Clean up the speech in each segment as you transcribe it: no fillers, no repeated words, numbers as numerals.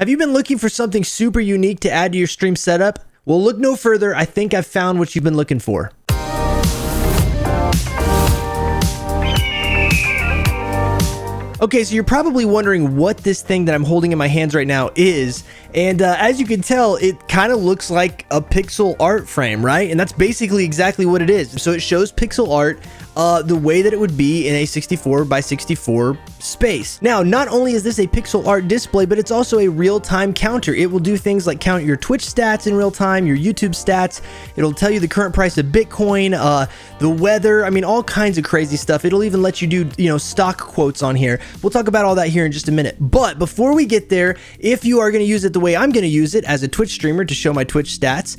Have you been looking for something super unique to add to your stream setup? Well, look no further. I think I've found what you've been looking for. Okay, so you're probably wondering what this thing that I'm holding in my hands right now is. And as you can tell, it kind of looks like a pixel art frame, right? And that's basically exactly what it is. So it shows pixel art the way that it would be in a 64 by 64 space. Now, not only is this a pixel art display, but it's also a real-time counter. It will do things like count your Twitch stats in real time, your YouTube stats. It'll tell you the current price of Bitcoin, the weather. I mean, all kinds of crazy stuff. It'll even let you do, stock quotes on here. We'll talk about all that here in just a minute. But before we get there, if you are going to use it the way I'm going to use it as a Twitch streamer to show my Twitch stats,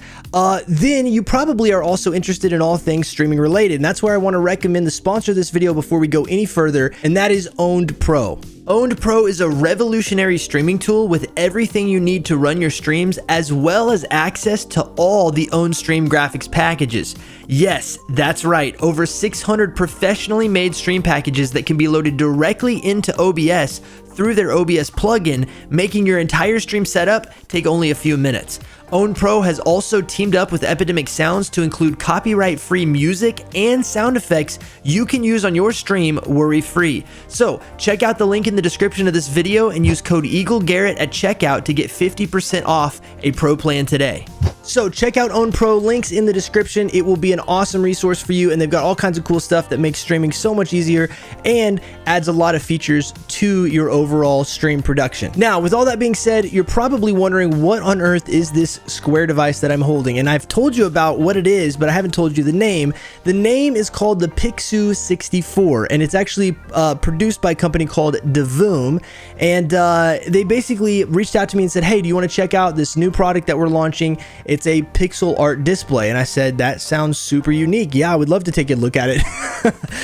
then you probably are also interested in all things streaming related. And that's where I want to recommend the sponsor of this video before we go any further, and that is Owned Pro. Owned Pro is a revolutionary streaming tool with everything you need to run your streams, as well as access to all the OwnStream graphics packages. Yes, that's right, over 600 professionally made stream packages that can be loaded directly into OBS through their OBS plugin, making your entire stream setup take only a few minutes. Owned Pro has also teamed up with Epidemic Sounds to include copyright-free music and sound effects you can use on your stream worry-free. So check out the link in the description of this video and use code EagleGarrett at checkout to get 50% off a pro plan today. So check out Owned Pro, links in the description. It will be an awesome resource for you, and they've got all kinds of cool stuff that makes streaming so much easier and adds a lot of features to your overall stream production. Now, with all that being said, you're probably wondering what on earth is this square device that I'm holding, and I've told you about what it is, but I haven't told you the name. The name is called the Pixoo 64, and it's actually produced by a company called Divoom, and they basically reached out to me and said, hey, do you want to check out this new product that we're launching? It's a pixel art display. And I said, that sounds super unique. Yeah, I would love to take a look at it.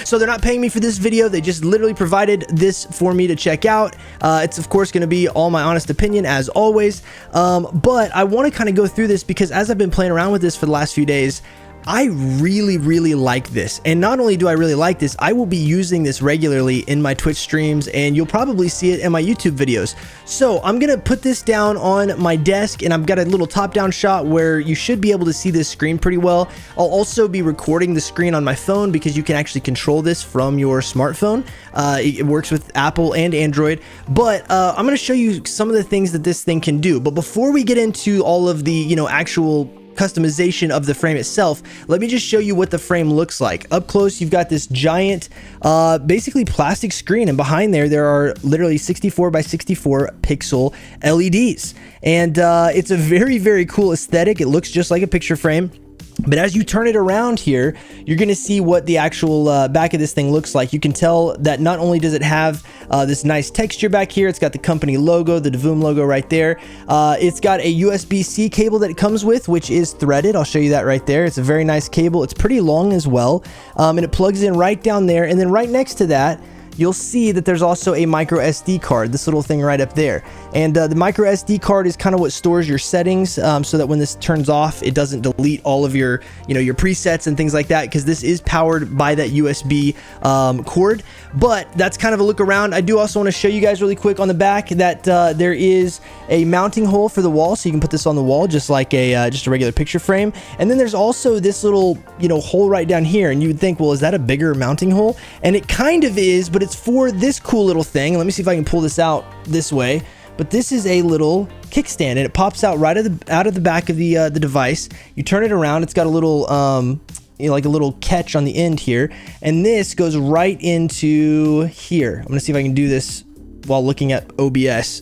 So they're not paying me for this video. They just literally provided this for me to check out. It's of course going to be all my honest opinion as always. But I want to kind of go through this because as I've been playing around with this for the last few days, I really like this. And not only do I really like this, I will be using this regularly in my Twitch streams, and you'll probably see it in my YouTube videos. So I'm gonna put this down on my desk, and I've got a little top-down shot where you should be able to see this screen pretty well. I'll also be recording the screen on my phone because you can actually control this from your smartphone. It works with Apple and Android, but I'm gonna show you some of the things that this thing can do. But before we get into all of the, actual customization of the frame itself, let me just show you what the frame looks like. Up close, you've got this giant basically plastic screen, and behind there are literally 64 by 64 pixel LEDs, and it's a very cool aesthetic. It looks just like a picture frame. But as you turn it around here, you're going to see what the actual back of this thing looks like. You can tell that not only does it have this nice texture back here, it's got the company logo, the Divoom logo right there. It's got a USB-C cable that it comes with, which is threaded. I'll show you that right there. It's a very nice cable. It's pretty long as well. And it plugs in right down there. And then right next to that, you'll see that there's also a micro SD card, this little thing right up there. And the micro SD card is kind of what stores your settings so that when this turns off, it doesn't delete all of your, your presets and things like that, because this is powered by that USB cord. But that's kind of a look around. I do also want to show you guys really quick on the back that there is a mounting hole for the wall, so you can put this on the wall just like just a regular picture frame. And then there's also this little, hole right down here, and you would think, well, is that a bigger mounting hole? And it kind of is, but it's for this cool little thing. Let me see if I can pull this out this way. But this is a little kickstand, and it pops out right out of the back of the device. You turn it around. It's got a little like a little catch on the end here, and this goes right into here. I'm gonna see if I can do this while looking at OBS.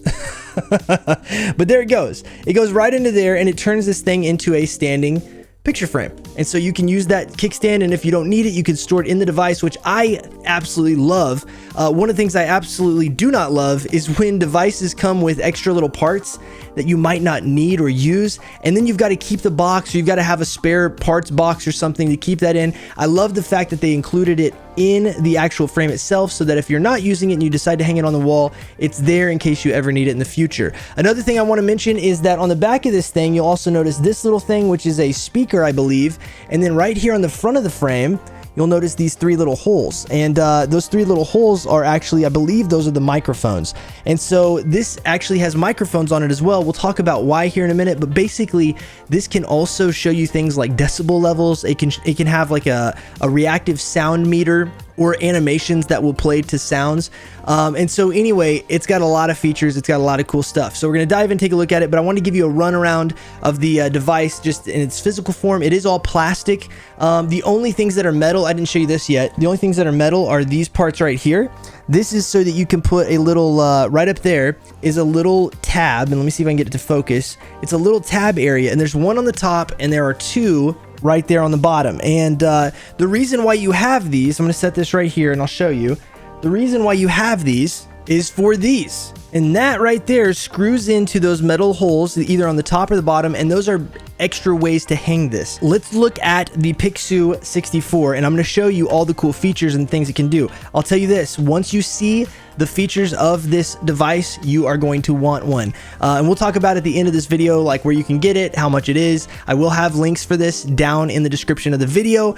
But there it goes. It goes right into there, and it turns this thing into a standing picture frame. And so you can use that kickstand, and if you don't need it, you can store it in the device, which I absolutely love. One of the things I absolutely do not love is when devices come with extra little parts that you might not need or use, and then you've got to keep the box, or you've got to have a spare parts box or something to keep that in. I love the fact that they included it in the actual frame itself, so that if you're not using it and you decide to hang it on the wall, it's there in case you ever need it in the future. Another thing I want to mention is that on the back of this thing, you'll also notice this little thing, which is a speaker, I believe. And then right here on the front of the frame, you'll notice these 3 little holes, and those 3 little holes are actually, I believe those are the microphones. And so this actually has microphones on it as well. We'll talk about why here in a minute, but basically this can also show you things like decibel levels. It can have like a reactive sound meter or animations that will play to sounds. And so anyway, it's got a lot of features. It's got a lot of cool stuff. So we're going to dive in and take a look at it, but I want to give you a run around of the device just in its physical form. It is all plastic. The only things that are metal, I didn't show you this yet. The only things that are metal are these parts right here. This is so that you can put a little, right up there is a little tab, and let me see if I can get it to focus. It's a little tab area, and there's one on the top, and there are 2 right there on the bottom. And the reason why you have these, I'm going to set this right here and I'll show you. The reason why you have these is for these. And that right there screws into those metal holes either on the top or the bottom, and those are extra ways to hang this. Let's look at the Pixoo 64, and I'm going to show you all the cool features and things it can do. I'll tell you this, once you see the features of this device, you are going to want one. And we'll talk about at the end of this video, like where you can get it, how much it is. I will have links for this down in the description of the video.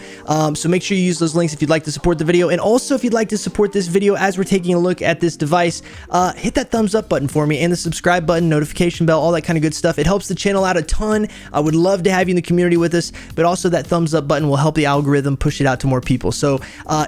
So make sure you use those links if you'd like to support the video. And also, if you'd like to support this video as we're taking a look at this device, hit that thumbs up button for me and the subscribe button, notification bell, all that kind of good stuff. It helps the channel out a ton. I would love to have you in the community with us, but also that thumbs up button will help the algorithm push it out to more people. So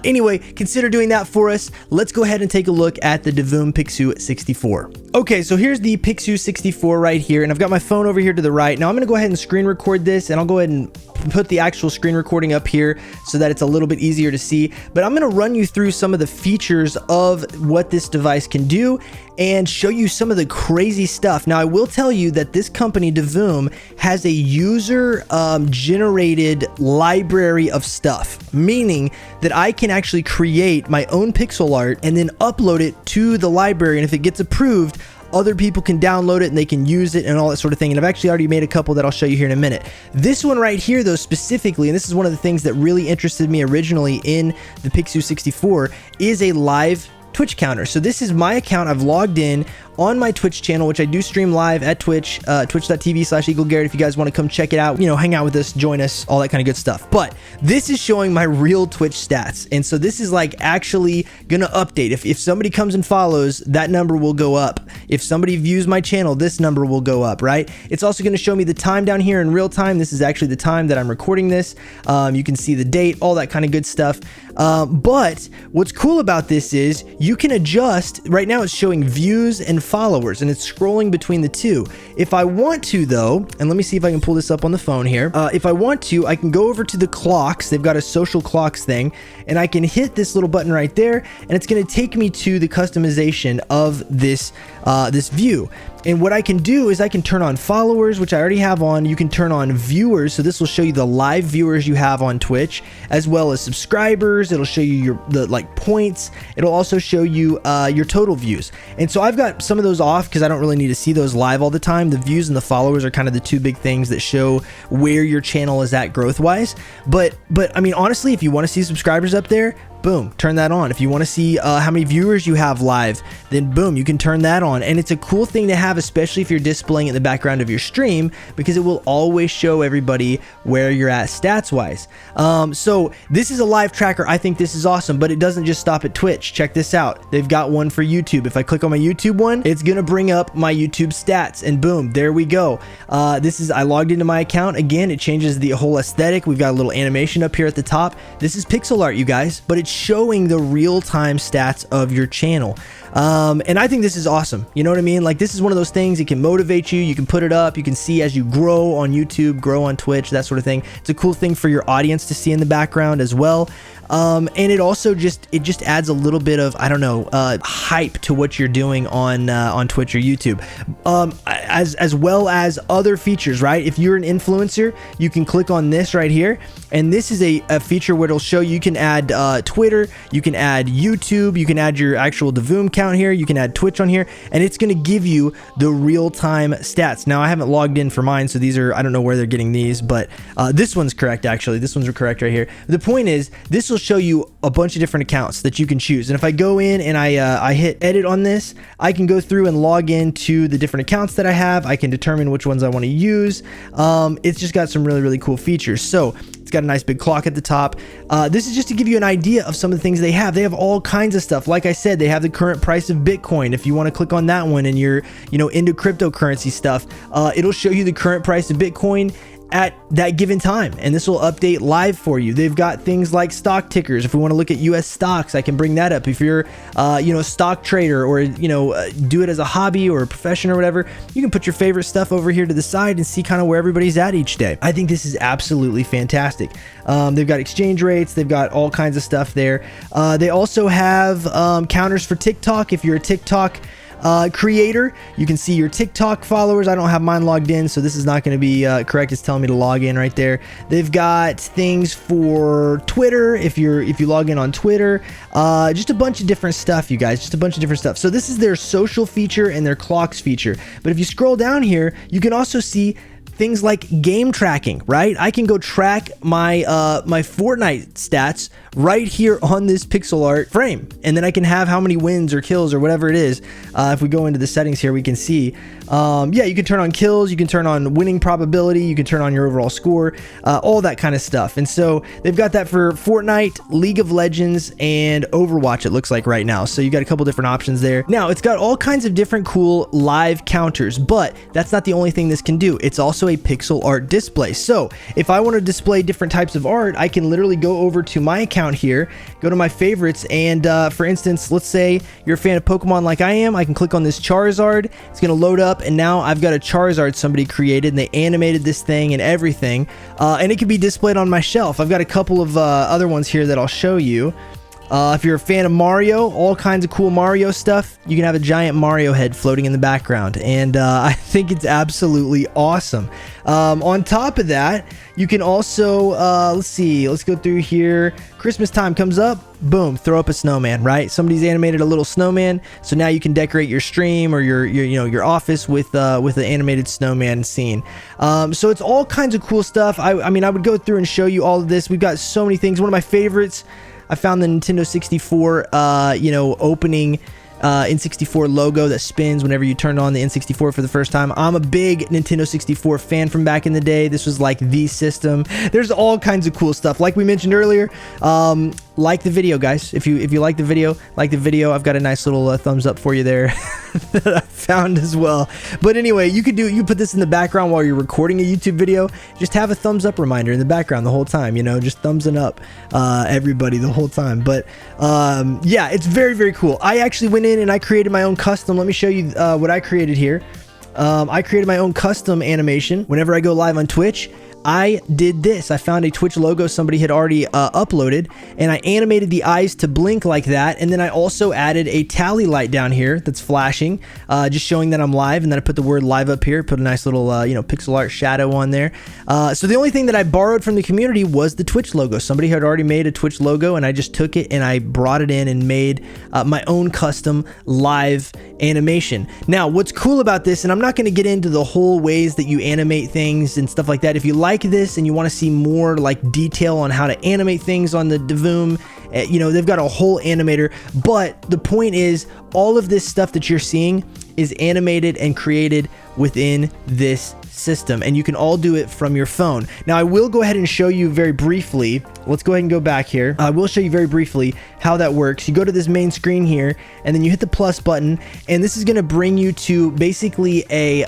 anyway, consider doing that for us. Let's go ahead and take a look at the Divoom Pixoo 64. Okay, so here's the Pixoo 64 right here, and I've got my phone over here to the right. Now I'm going to go ahead and screen record this, and I'll go ahead and put the actual screen recording up here so that it's a little bit easier to see. But I'm going to run you through some of the features of what this device can do and show you some of the crazy stuff. Now, I will tell you that this company, Divoom, has a user generated library of stuff, meaning that I can actually create my own pixel art and then upload it to the library. And if it gets approved, other people can download it and they can use it and all that sort of thing. And I've actually already made a couple that I'll show you here in a minute. This one right here, though, specifically, and this is one of the things that really interested me originally in the Pixoo 64, is a live Twitch counter. So this is my account. I've logged in on my Twitch channel, which I do stream live at Twitch, twitch.tv/EagleGarrett. If you guys want to come check it out, you know, hang out with us, join us, all that kind of good stuff. But this is showing my real Twitch stats. And so this is like actually going to update. If somebody comes and follows, that number will go up. If somebody views my channel, this number will go up, right? It's also going to show me the time down here in real time. This is actually the time that I'm recording this. You can see the date, all that kind of good stuff. But what's cool about this is you can adjust. Right now it's showing views and followers, and it's scrolling between the two. If I want to, though, and let me see if I can pull this up on the phone here. If I want to, I can go over to the clocks. They've got a social clocks thing, and I can hit this little button right there, and it's going to take me to the customization of this this view. And what I can do is I can turn on followers, which I already have on. You can turn on viewers, so this will show you the live viewers you have on Twitch, as well as subscribers. It'll show you the points. It'll also show you your total views. And so I've got some of those off because I don't really need to see those live all the time. The views and the followers are kind of the two big things that show where your channel is at growth wise. But I mean, honestly, if you want to see subscribers up there, boom, turn that on. If you want to see how many viewers you have live, then boom, you can turn that on. And it's a cool thing to have, especially if you're displaying it in the background of your stream, because it will always show everybody where you're at stats wise. So this is a live tracker. I think this is awesome, but it doesn't just stop at Twitch. Check this out. They've got one for YouTube. If I click on my YouTube one, it's going to bring up my YouTube stats, and boom, there we go. I logged into my account. Again, it changes the whole aesthetic. We've got a little animation up here at the top. This is pixel art, you guys, but it's showing the real-time stats of your channel. And I think this is awesome. You know what I mean? Like, this is one of those things, it can motivate you. You can put it up. You can see as you grow on YouTube, grow on Twitch, that sort of thing. It's a cool thing for your audience to see in the background as well. And it also just adds a little bit of, I don't know, hype to what you're doing on Twitch or YouTube, as well as other features, right? If you're an influencer, you can click on this right here, and this is a feature where it'll show you can add Twitter, you can add YouTube, you can add your actual Divoom count here, you can add Twitch on here, and it's going to give you the real-time stats. Now, I haven't logged in for mine, so these are, I don't know where they're getting these, but this one's correct, actually. This one's correct right here. The point is, this will show you a bunch of different accounts that you can choose. And if I go in and I hit edit on this, I can go through and log into the different accounts that I have. I can determine which ones I want to use. It's just got some really, really cool features. So it's It's got a nice big clock at the top. This is just to give you an idea of some of the things they have. They have all kinds of stuff. Like I said, they have the current price of Bitcoin. If you want to click on that one and you're, into cryptocurrency stuff, it'll show you the current price of Bitcoin at that given time, and this will update live for you. They've got things like stock tickers. If we want to look at US stocks, I can bring that up. If you're a stock trader, or do it as a hobby or a profession or whatever, you can put your favorite stuff over here to the side and see kind of where everybody's at each day. I think this is absolutely fantastic. They've got exchange rates, they've got all kinds of stuff there. They also have counters for TikTok. If you're a TikTok creator, you can see your TikTok followers. I don't have mine logged in, so this is not going to be correct. It's telling me to log in right there. They've got things for Twitter if you log in on Twitter. Just a bunch of different stuff, you guys. Just a bunch of different stuff. So this is their social feature and their clocks feature. But if you scroll down here, you can also see things like game tracking, right? I can go track my my Fortnite stats right here on this pixel art frame, and then I can have how many wins or kills or whatever it is. If we go into the settings here, we can see, you can turn on kills, you can turn on winning probability, you can turn on your overall score, all that kind of stuff. And so they've got that for Fortnite, League of Legends, and Overwatch, it looks like right now. So you got a couple different options there. Now, it's got all kinds of different cool live counters, but that's not the only thing this can do. It's also a pixel art display. So if I want to display different types of art, I can literally go over to my account here, go to my favorites, and for instance, let's say you're a fan of Pokemon like I am. I can click on this Charizard. It's going to load up, and now I've got a Charizard somebody created, and they animated this thing and everything, and it can be displayed on my shelf. I've got a couple of other ones here that I'll show you. If you're a fan of Mario, all kinds of cool Mario stuff, you can have a giant Mario head floating in the background, and I think it's absolutely awesome. On top of that, you can also, let's go through here. Christmas time comes up, boom, throw up a snowman, right? Somebody's animated a little snowman, so now you can decorate your stream or your office with an animated snowman scene. So it's all kinds of cool stuff. I mean, I would go through and show you all of this. We've got so many things. One of my favorites, I found the Nintendo 64, opening N64 logo that spins whenever you turn on the N64 for the first time. I'm a big Nintendo 64 fan from back in the day. This was like the system. There's all kinds of cool stuff. Like we mentioned earlier, like the video, guys. If you like the video, I've got a nice little thumbs up for you there that I found as well. But anyway, you put this in the background while you're recording a YouTube video. Just have a thumbs up reminder in the background the whole time, just thumbsing up everybody the whole time. But yeah, it's very, very cool. I actually went in and I created my own custom. Let me show you what I created here. I created my own custom animation. Whenever I go live on Twitch, I did this. I found a Twitch logo somebody had already uploaded, and I animated the eyes to blink like that, and then I also added a tally light down here that's flashing, just showing that I'm live, and then I put the word live up here, put a nice little pixel art shadow on there. So the only thing that I borrowed from the community was the Twitch logo. Somebody had already made a Twitch logo, and I just took it and I brought it in and made my own custom live animation. Now, what's cool about this, and I'm not going to get into the whole ways that you animate things and stuff like that. If you like this and you want to see more like detail on how to animate things on the Divoom, they've got a whole animator. But the point is, all of this stuff that you're seeing is animated and created within this system, and you can all do it from your phone. Now, I will go ahead and show you very briefly. Let's go ahead and go back here. I will show you very briefly how that works. You go to this main screen here, and then you hit the plus button, and this is going to bring you to basically a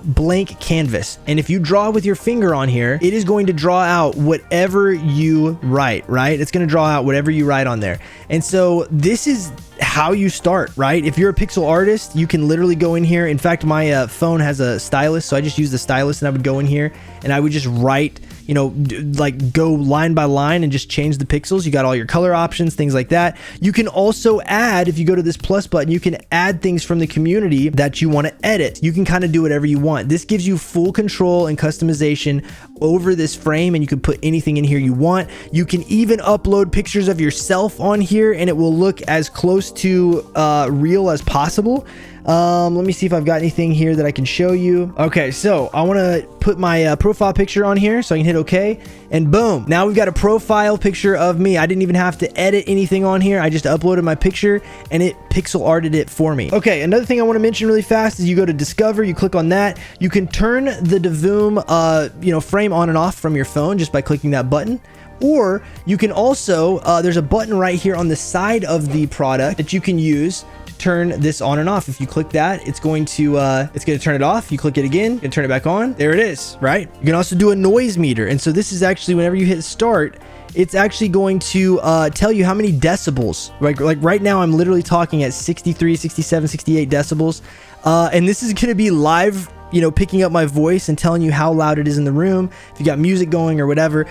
blank canvas. And if you draw with your finger on here, it is going to draw out whatever you write, right? It's going to draw out whatever you write on there. And so this is how you start, right? If you're a pixel artist, you can literally go in here. In fact, my phone has a stylus, so I just use the stylus, and I would go in here and I would just write, like go line by line and just change the pixels. You got all your color options, things like that. You can also add, if you go to this plus button, you can add things from the community that you want to edit. You can kind of do whatever you want. This gives you full control and customization over this frame, and you can put anything in here you want. You can even upload pictures of yourself on here, and it will look as close to real as possible. Let me see if I've got anything here that I can show you. Okay, so I want to put my profile picture on here so I can hit OK, and boom, now we've got a profile picture of me. I didn't even have to edit anything on here. I just uploaded my picture and it pixel arted it for me. Okay, another thing I want to mention really fast is you go to Discover, you click on that. You can turn the Divoom frame on and off from your phone just by clicking that button. Or you can also, there's a button right here on the side of the product that you can use to turn this on and off. If you click that, it's going to turn it off. You click it again, you can turn it back on. There it is, right? You can also do a noise meter. And so this is actually, whenever you hit start, it's actually going to tell you how many decibels. Like right now, I'm literally talking at 63, 67, 68 decibels. And this is going to be live, picking up my voice and telling you how loud it is in the room, if you got music going or whatever.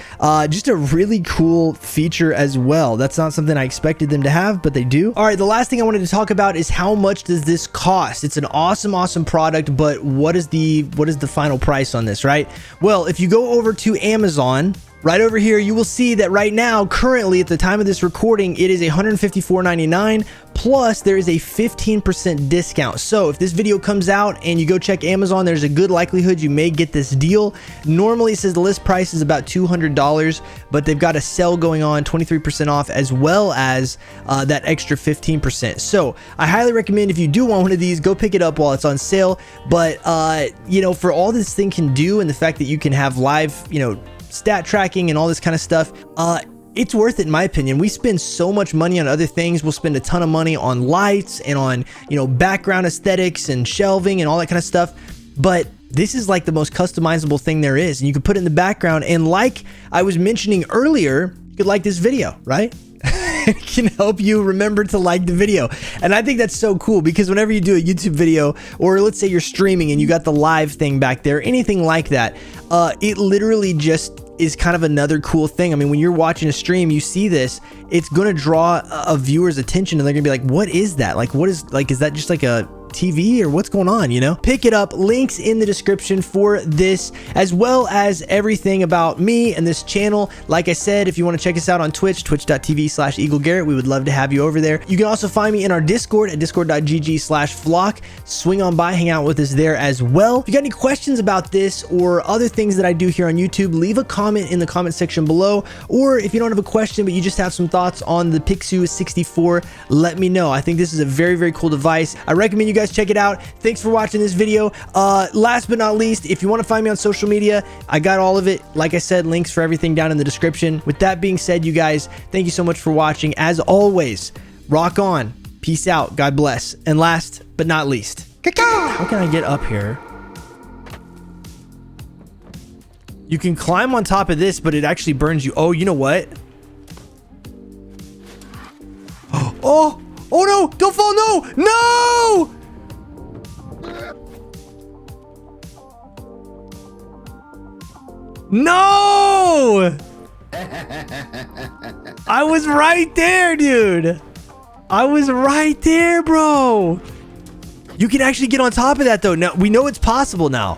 Just a really cool feature as well. That's not something I expected them to have, but they do. All right, the last thing I wanted to talk about is how much does this cost? It's an awesome product, but what is the final price on this, right? Well, if you go over to Amazon, right over here, you will see that right now, currently at the time of this recording, it is $154.99, plus there is a 15% discount. So if this video comes out and you go check Amazon, there's a good likelihood you may get this deal. Normally it says the list price is about $200, but they've got a sale going on, 23% off, as well as that extra 15%. So I highly recommend, if you do want one of these, go pick it up while it's on sale. But for all this thing can do, and the fact that you can have live, stat tracking and all this kind of stuff, it's worth it in my opinion. We spend so much money on other things. We'll spend a ton of money on lights and on, background aesthetics and shelving and all that kind of stuff. But this is like the most customizable thing there is. And you can put it in the background. And like I was mentioning earlier, you could like this video, right? It can help you remember to like the video. And I think that's so cool, because whenever you do a YouTube video, or let's say you're streaming and you got the live thing back there, anything like that, it literally just is kind of another cool thing. I mean, when you're watching a stream, you see this, it's going to draw a viewer's attention, and they're going to be like, what is that? Like, is that just like a TV or what's going on, Pick it up. Links in the description for this, as well as everything about me and this channel. Like I said, if you want to check us out on Twitch, twitch.tv/EagleGarrett, we would love to have you over there. You can also find me in our Discord at discord.gg/flock. Swing on by, hang out with us there as well. If you got any questions about this or other things that I do here on YouTube, leave a comment in the comment section below. Or if you don't have a question, but you just have some thoughts on the Pixoo 64, let me know. I think this is a very cool device. I recommend you guys check it out. Thanks for watching this video. Last but not least, if you want to find me on social media, I got all of it. Like I said, links for everything down in the description. With that being said, you guys, thank you so much for watching. As always, rock on. Peace out. God bless. And last but not least, how can I get up here? You can climb on top of this, but it actually burns you. Oh, you know what? Oh no, don't fall. No. No! I was right there, dude. I was right there, bro. You can actually get on top of that, though. Now we know it's possible now.